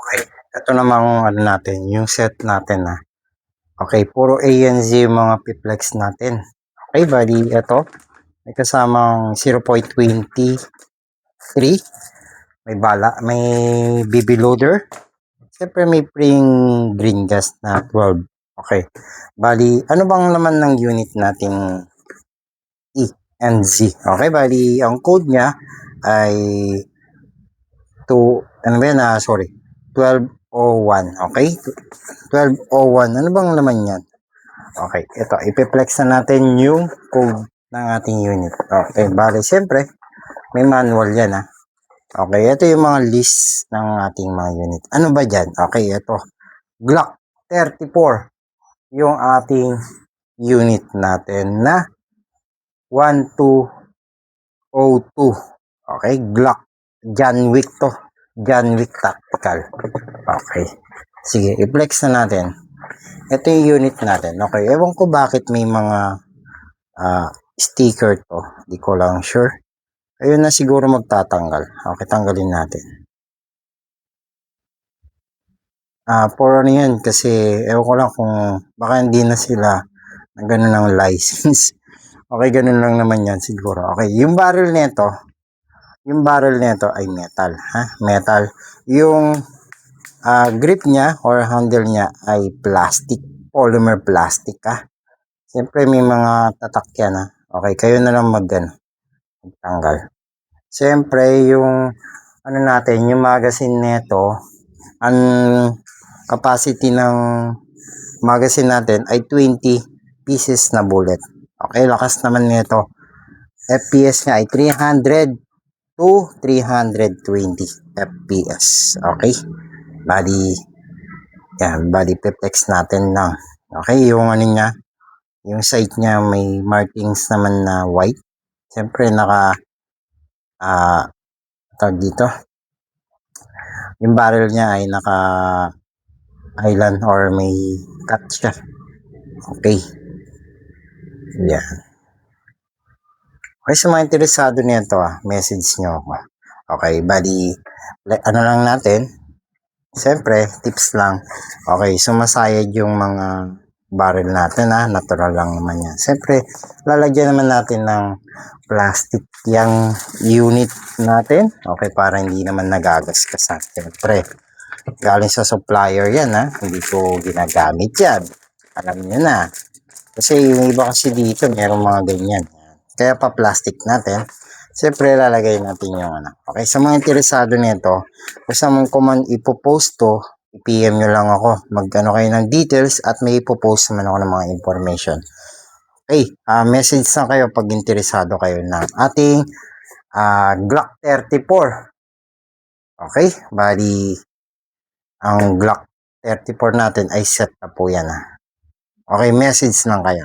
Okay, ito namang ano natin, yung set natin na. Okay, puro ANZ yung mga piplex natin. Okay, bali, ito. May kasamang 0.23. May bala, may BB loader. Siyempre may green gas na 12. Okay, bali, ano bang laman ng unit nating E and Z? Okay, bali, ang code niya ay 2, ano ba yan? Sorry, 1201. Okay, 1201. Ano bang laman yan? Okay, ito, ipiplex na natin yung code ng ating unit. Okay, bali, siyempre, may manual yan ha. Okay, ito yung mga list ng ating mga unit. Ano ba dyan? Okay, ito, Glock 34, yung ating unit natin na 1202. Okay, Glock, John Wick to. John Wick Tactical. Okay, sige, i-flex na natin. Ito yung unit natin. Okay, ewan ko bakit may mga sticker to. Di ko lang sure. Ayun na siguro magtatanggal. Okay, tanggalin natin. For ano yan, kasi ewan ko lang kung baka hindi na sila na ganun ng license. Okay, ganun lang naman yan siguro. Okay, yung barrel nito ay metal. Metal. Yung grip niya or handle niya ay plastic. Polymer plastic Siyempre may mga tatak yan Okay, kayo na lang magtanggal. Siyempre yung ano natin, yung magazine nito, ang capacity ng magazine natin ay 20 pieces na bullet. Okay, lakas naman nito. FPS niya ay 300 to 320 FPS. Okay, bali, yan, bali piplex natin lang. Okay, yung ano niya, yung sight niya may markings naman na white. Siyempre naka tag dito. Yung barrel niya ay naka island or may cut siya. Okay. Yan. Okay, sa mga interesado nito message nyo ako. Okay, bali, ano lang natin, siyempre, tips lang. Okay, sumasayad yung mga barrel natin natural lang naman yan. Siyempre, lalagyan naman natin ng plastic yung unit natin. Okay, para hindi naman nagagasgasan. Siyempre, galing sa supplier yan hindi ko ginagamit yan. Alam nyo na. Kasi yung iba kasi dito, merong mga ganyan. Kaya pa plastic natin. Siyempre, lalagay natin yung Okay, sa mga interesado nito, basta mong command ipopost to, i-PM nyo lang ako. Mag-ano kayo ng details at may ipopost naman ako ng mga information. Okay, message na kayo pag interesado kayo ng ating Glock 34. Okay, bali, ang Glock 34 natin ay set na po yan Okay, message lang kayo.